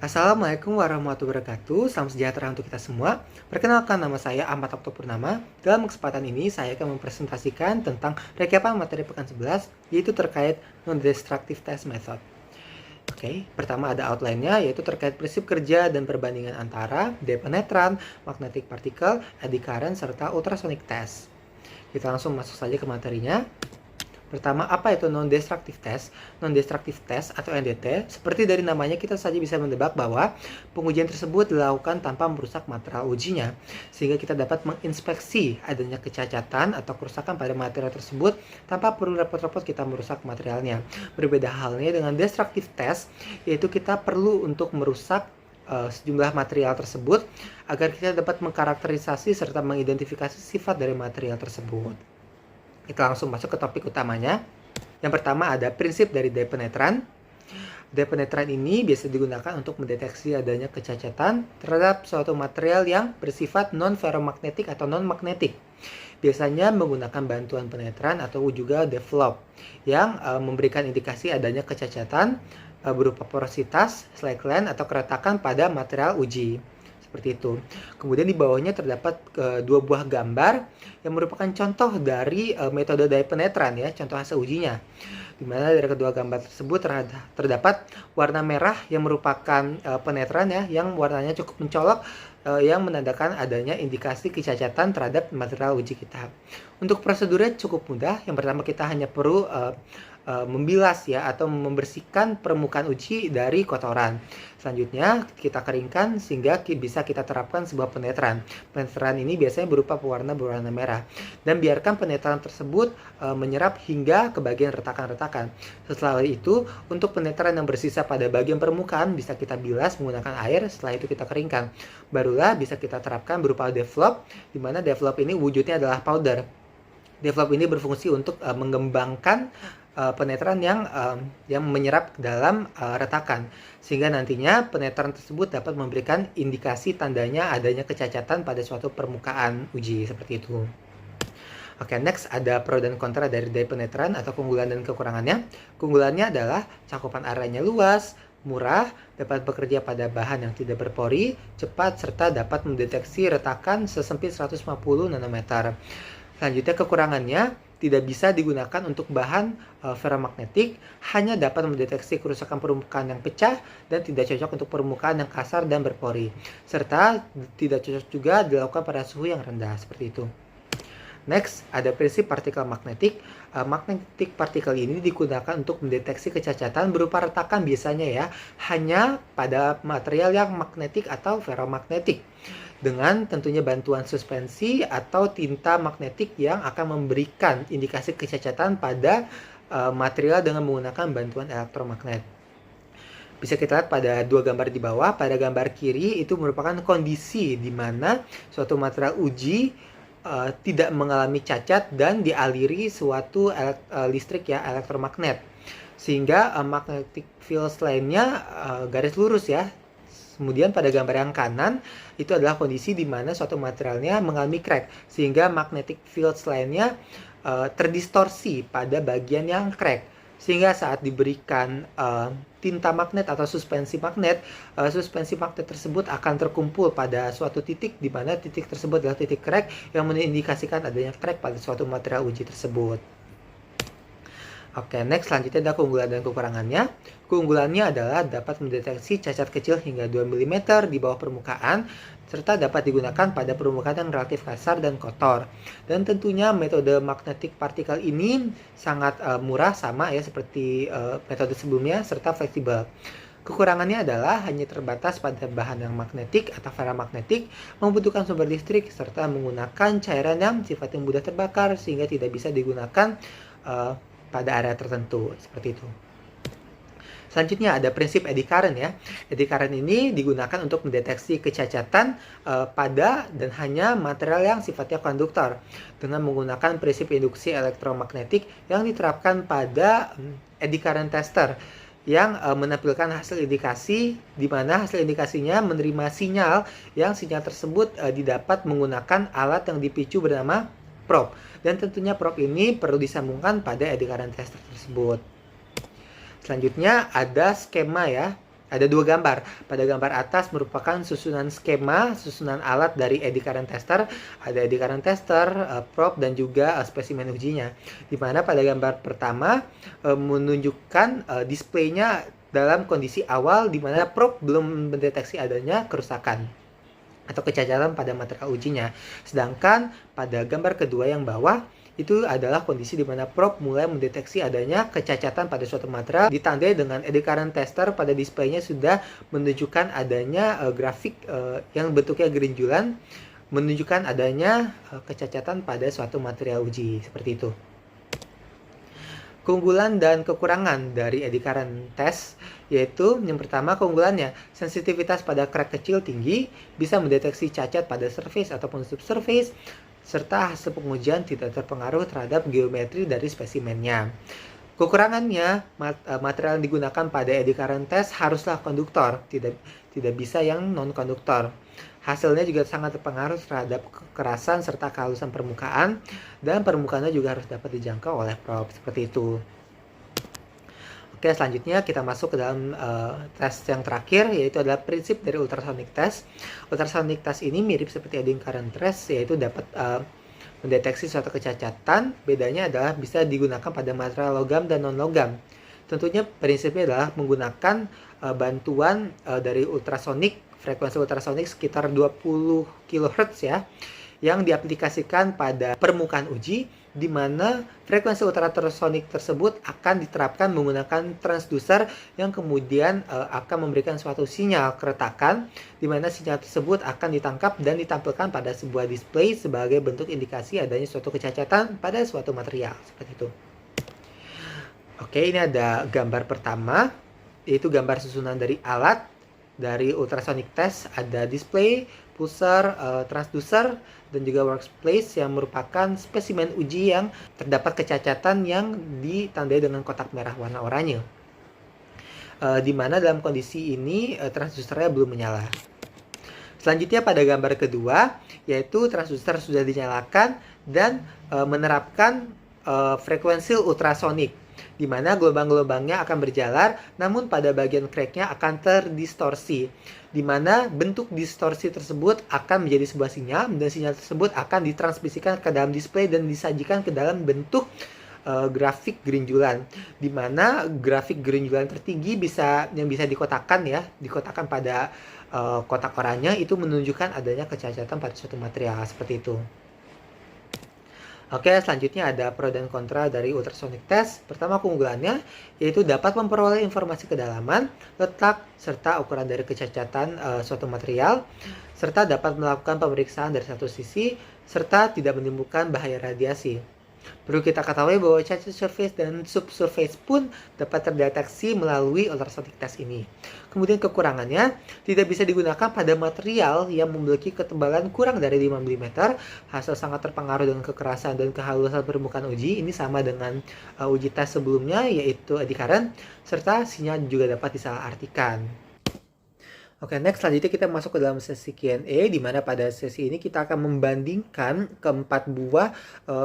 Assalamualaikum warahmatullahi wabarakatuh. Salam sejahtera untuk kita semua. Perkenalkan, nama saya Ahmad Oktopurnama. Dalam kesempatan ini saya akan mempresentasikan tentang rekapan materi pekan 11, yaitu terkait non-destructive test method. Oke, pertama ada outline-nya, yaitu terkait prinsip kerja dan perbandingan antara depenetran, magnetic particle, eddy current, serta ultrasonic test. Kita langsung masuk saja ke materinya. Pertama, apa itu non-destructive test? Non-destructive test atau NDT, seperti dari namanya kita saja bisa menebak bahwa pengujian tersebut dilakukan tanpa merusak material ujinya, sehingga kita dapat menginspeksi adanya kecacatan atau kerusakan pada material tersebut tanpa perlu repot-repot kita merusak materialnya. Berbeda halnya dengan destructive test, yaitu kita perlu untuk merusak sejumlah material tersebut agar kita dapat mengkarakterisasi serta mengidentifikasi sifat dari material tersebut. Kita langsung masuk ke topik utamanya. Yang pertama ada prinsip dari depenetran. Depenetran ini biasa digunakan untuk mendeteksi adanya kecacatan terhadap suatu material yang bersifat non-ferromagnetik atau non-magnetik. Biasanya menggunakan bantuan penetran atau juga develop yang memberikan indikasi adanya kecacatan berupa porositas, slack length, atau keretakan pada material uji. Seperti itu. Kemudian di bawahnya terdapat dua buah gambar yang merupakan contoh dari metode depenetran ya, contoh hasil ujinya. Di mana dari kedua gambar tersebut terdapat warna merah yang merupakan penetran ya, yang warnanya cukup mencolok, yang menandakan adanya indikasi kecacatan terhadap material uji kita. Untuk prosedurnya cukup mudah. Yang pertama kita hanya perlu membilas ya atau membersihkan permukaan uji dari kotoran. Selanjutnya kita keringkan sehingga bisa kita terapkan sebuah penetran. Penetran ini biasanya berupa pewarna berwarna merah dan biarkan penetran tersebut menyerap hingga ke bagian retakan-retakan. Setelah itu, untuk penetran yang bersisa pada bagian permukaan bisa kita bilas menggunakan air. Setelah itu kita keringkan. Barulah bisa kita terapkan berupa develop, di mana develop ini wujudnya adalah powder. Develop ini berfungsi untuk mengembangkan penetran yang menyerap dalam retakan, sehingga nantinya penetran tersebut dapat memberikan indikasi tandanya adanya kecacatan pada suatu permukaan uji seperti itu. Oke, next ada pro dan kontra dari depenetran atau keunggulan dan kekurangannya. Keunggulannya adalah cakupan areanya luas, murah, dapat bekerja pada bahan yang tidak berpori, cepat, serta dapat mendeteksi retakan sesempit 150 nanometer. Selanjutnya kekurangannya tidak bisa digunakan untuk bahan ferromagnetik, hanya dapat mendeteksi kerusakan permukaan yang pecah dan tidak cocok untuk permukaan yang kasar dan berpori, serta tidak cocok juga dilakukan pada suhu yang rendah seperti itu. Next, ada prinsip partikel magnetik. Magnetic particle ini digunakan untuk mendeteksi kecacatan berupa retakan biasanya ya, hanya pada material yang magnetik atau ferromagnetik, dengan tentunya bantuan suspensi atau tinta magnetik yang akan memberikan indikasi kecacatan pada material dengan menggunakan bantuan elektromagnet. Bisa kita lihat pada dua gambar di bawah. Pada gambar kiri itu merupakan kondisi di mana suatu material uji tidak mengalami cacat dan dialiri suatu listrik ya, elektromagnet, sehingga magnetic field lainnya garis lurus ya. Kemudian pada gambar yang kanan itu adalah kondisi di mana suatu materialnya mengalami crack, sehingga magnetic field lainnya terdistorsi pada bagian yang crack, sehingga saat diberikan tinta magnet atau suspensi magnet tersebut akan terkumpul pada suatu titik, di mana titik tersebut adalah titik crack yang mengindikasikan adanya crack pada suatu material uji tersebut. Oke, next selanjutnya ada keunggulan dan kekurangannya. Keunggulannya adalah dapat mendeteksi cacat kecil hingga 2 mm di bawah permukaan, serta dapat digunakan pada permukaan yang relatif kasar dan kotor. Dan tentunya metode magnetic particle ini sangat murah, sama ya seperti metode sebelumnya, serta fleksibel. Kekurangannya adalah hanya terbatas pada bahan yang magnetik atau ferromagnetik, membutuhkan sumber listrik, serta menggunakan cairan yang sifatnya mudah terbakar sehingga tidak bisa digunakan pada area tertentu, seperti itu. Selanjutnya ada prinsip eddy current ya. Eddy current ini digunakan untuk mendeteksi kecacatan pada dan hanya material yang sifatnya konduktor dengan menggunakan prinsip induksi elektromagnetik yang diterapkan pada eddy current tester yang menampilkan hasil indikasi, di mana hasil indikasinya menerima sinyal yang sinyal tersebut didapat menggunakan alat yang dipicu bernama probe, dan tentunya probe ini perlu disambungkan pada eddy current tester tersebut. Selanjutnya ada skema ya. Ada dua gambar. Pada gambar atas merupakan susunan skema, susunan alat dari eddy current tester. Ada eddy current tester, probe, dan juga spesimen ujinya. Dimana pada gambar pertama menunjukkan displaynya dalam kondisi awal dimana probe belum mendeteksi adanya kerusakan atau kecacatan pada material ujinya. Sedangkan pada gambar kedua yang bawah itu adalah kondisi di mana probe mulai mendeteksi adanya kecacatan pada suatu material, ditandai dengan eddy current tester pada displaynya sudah menunjukkan adanya grafik yang bentuknya gerinjulan, menunjukkan adanya kecacatan pada suatu material uji, seperti itu. Keunggulan dan kekurangan dari eddy current test yaitu yang pertama, keunggulannya sensitivitas pada crack kecil tinggi, bisa mendeteksi cacat pada surface ataupun subsurface, serta hasil pengujian tidak terpengaruh terhadap geometri dari spesimennya. Kekurangannya, material yang digunakan pada eddy current test haruslah konduktor, tidak bisa yang non-konduktor. Hasilnya juga sangat terpengaruh terhadap kekerasan serta kehalusan permukaan, dan permukaannya juga harus dapat dijangkau oleh probe, seperti itu. Oke, selanjutnya kita masuk ke dalam tes yang terakhir, yaitu adalah prinsip dari ultrasonic test. Ultrasonic test ini mirip seperti eddy current test, yaitu dapat mendeteksi suatu kecacatan. Bedanya adalah bisa digunakan pada material logam dan non-logam. Tentunya prinsipnya adalah menggunakan bantuan dari ultrasonik, frekuensi ultrasonik sekitar 20 kHz ya, yang diaplikasikan pada permukaan uji, di mana frekuensi ultrasonik tersebut akan diterapkan menggunakan transducer yang kemudian akan memberikan suatu sinyal keretakan, di mana sinyal tersebut akan ditangkap dan ditampilkan pada sebuah display sebagai bentuk indikasi adanya suatu kecacatan pada suatu material, seperti itu. Oke, ini ada gambar pertama, yaitu gambar susunan dari alat dari ultrasonic test. Ada display, pulsar, transducer, dan juga workplace yang merupakan spesimen uji yang terdapat kecacatan yang ditandai dengan kotak merah warna oranye. Di mana dalam kondisi ini transducernya belum menyala. Selanjutnya pada gambar kedua, yaitu transducer sudah dinyalakan dan menerapkan frekuensi ultrasonik, di mana gelombang-gelombangnya akan berjalar, namun pada bagian cracknya akan terdistorsi, di mana bentuk distorsi tersebut akan menjadi sebuah sinyal, dan sinyal tersebut akan ditransmisikan ke dalam display dan disajikan ke dalam bentuk grafik gerinjulan, di mana grafik gerinjulan tertinggi yang bisa dikotakkan ya, dikotakkan pada kotak oranye, itu menunjukkan adanya kecacatan pada suatu material, seperti itu. Oke, selanjutnya ada pro dan kontra dari ultrasonic test. Pertama, keunggulannya yaitu dapat memperoleh informasi kedalaman, letak, serta ukuran dari kecacatan suatu material, serta dapat melakukan pemeriksaan dari satu sisi, serta tidak menimbulkan bahaya radiasi. Perlu kita ketahui bahwa cacat surface dan subsurface pun dapat terdeteksi melalui ultrasonic test ini. Kemudian kekurangannya, tidak bisa digunakan pada material yang memiliki ketebalan kurang dari 5 mm, hasil sangat terpengaruh dengan kekerasan dan kehalusan permukaan uji. Ini sama dengan uji tes sebelumnya, yaitu eddy current, serta sinyal juga dapat disalahartikan. Oke, next selanjutnya kita masuk ke dalam sesi Q&A, di mana pada sesi ini kita akan membandingkan keempat buah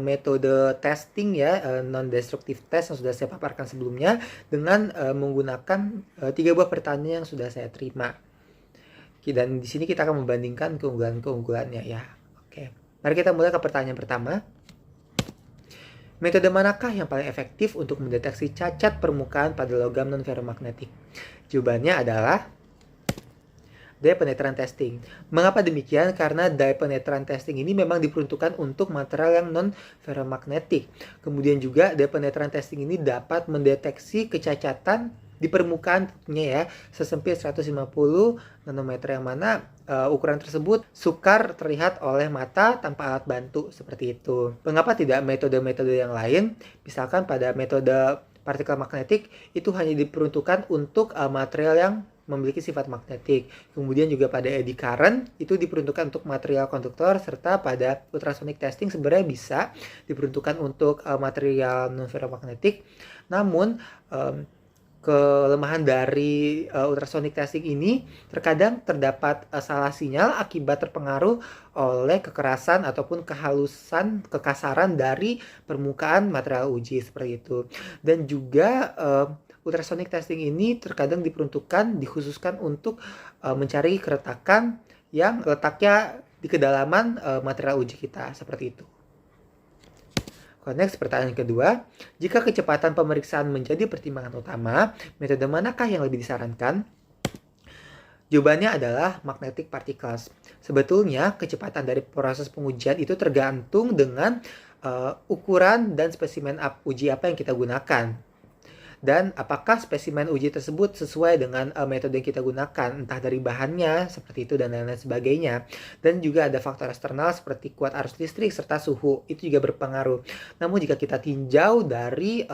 metode testing ya, non-destructive test yang sudah saya paparkan sebelumnya dengan menggunakan 3 buah pertanyaan yang sudah saya terima. Dan di sini kita akan membandingkan keunggulan-keunggulannya ya. Oke, mari kita mulai ke pertanyaan pertama. Metode manakah yang paling efektif untuk mendeteksi cacat permukaan pada logam non-ferromagnetik? Jawabannya adalah dye penetration testing. Mengapa demikian? Karena dye penetration testing ini memang diperuntukkan untuk material yang non-ferromagnetik. Kemudian juga dye penetration testing ini dapat mendeteksi kecacatan di permukaan tentunya ya, sesempit 150 nanometer, yang mana ukuran tersebut sukar terlihat oleh mata tanpa alat bantu, seperti itu. Mengapa tidak metode-metode yang lain? Misalkan pada metode partikel magnetik itu hanya diperuntukkan untuk material yang memiliki sifat magnetik. Kemudian juga pada eddy current itu diperuntukkan untuk material konduktor, serta pada ultrasonic testing sebenarnya bisa diperuntukkan untuk material non-ferromagnetik. Namun kelemahan dari ultrasonic testing ini terkadang terdapat salah sinyal akibat terpengaruh oleh kekerasan ataupun kekasaran dari permukaan material uji, seperti itu. Dan juga ultrasonic testing ini terkadang dikhususkan untuk mencari keretakan yang letaknya di kedalaman material uji kita, seperti itu. Next, pertanyaan kedua, jika kecepatan pemeriksaan menjadi pertimbangan utama, metode manakah yang lebih disarankan? Jawabannya adalah magnetic particles. Sebetulnya kecepatan dari proses pengujian itu tergantung dengan ukuran dan spesimen uji apa yang kita gunakan. Dan apakah spesimen uji tersebut sesuai dengan metode yang kita gunakan, entah dari bahannya, seperti itu, dan lain-lain sebagainya. Dan juga ada faktor eksternal seperti kuat arus listrik serta suhu, itu juga berpengaruh. Namun jika kita tinjau dari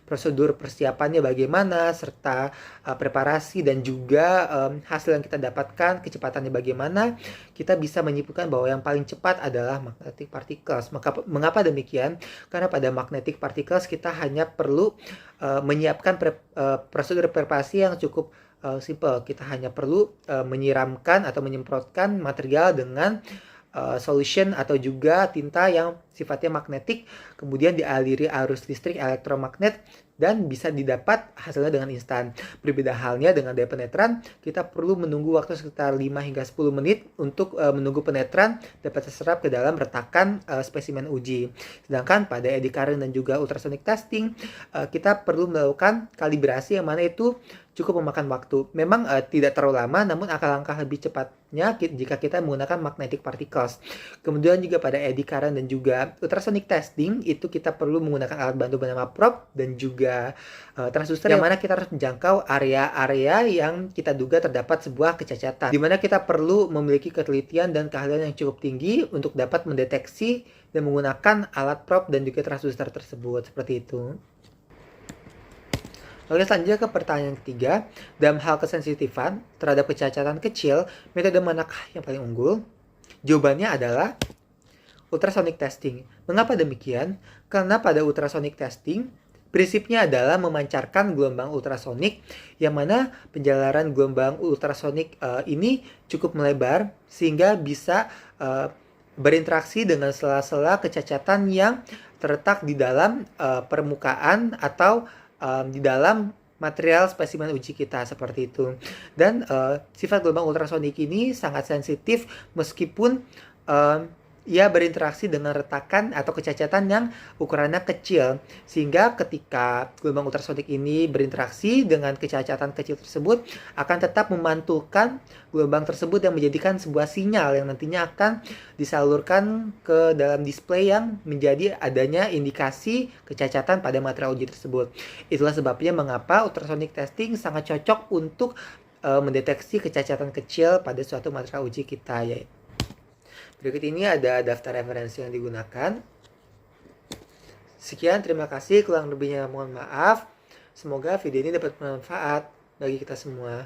prosedur persiapannya bagaimana, serta preparasi dan juga hasil yang kita dapatkan, kecepatannya bagaimana, kita bisa menyimpulkan bahwa yang paling cepat adalah magnetic particles. Mengapa demikian? Karena pada magnetic particles kita hanya perlu menyiapkan prosedur preparasi yang cukup simple. Kita hanya perlu menyiramkan atau menyemprotkan material dengan solution atau juga tinta yang sifatnya magnetik, kemudian dialiri arus listrik elektromagnet, dan bisa didapat hasilnya dengan instan. Berbeda halnya dengan daya penetran, kita perlu menunggu waktu sekitar 5 hingga 10 menit untuk menunggu penetran dapat terserap ke dalam retakan spesimen uji. Sedangkan pada eddy current dan juga ultrasonic testing, kita perlu melakukan kalibrasi yang mana itu cukup memakan waktu. Memang tidak terlalu lama, namun akan langkah lebih cepatnya jika kita menggunakan magnetic particles. Kemudian juga pada eddy current dan juga ultrasonic testing, itu kita perlu menggunakan alat bantu bernama probe dan juga transducer, yang mana kita harus menjangkau area-area yang kita duga terdapat sebuah kecacatan, di mana kita perlu memiliki ketelitian dan keahlian yang cukup tinggi untuk dapat mendeteksi dan menggunakan alat probe dan juga transducer tersebut, seperti itu. Lalu selanjutnya ke pertanyaan ketiga, dalam hal kesensitifan terhadap kecacatan kecil, metode manakah yang paling unggul? Jawabannya adalah ultrasonic testing. Mengapa demikian? Karena pada ultrasonic testing, prinsipnya adalah memancarkan gelombang ultrasonik, yang mana penjalaran gelombang ultrasonik ini cukup melebar sehingga bisa berinteraksi dengan sela-sela kecacatan yang terletak di dalam permukaan atau di dalam material spesimen uji kita, seperti itu. Dan sifat gelombang ultrasonik ini sangat sensitif meskipun ia berinteraksi dengan retakan atau kecacatan yang ukurannya kecil, sehingga ketika gelombang ultrasonik ini berinteraksi dengan kecacatan kecil tersebut akan tetap memantulkan gelombang tersebut yang menjadikan sebuah sinyal yang nantinya akan disalurkan ke dalam display yang menjadi adanya indikasi kecacatan pada material uji tersebut. Itulah sebabnya mengapa ultrasonic testing sangat cocok untuk mendeteksi kecacatan kecil pada suatu material uji kita, yaitu. Berikut ini ada daftar referensi yang digunakan. Sekian, terima kasih. Kurang lebihnya mohon maaf. Semoga video ini dapat bermanfaat bagi kita semua.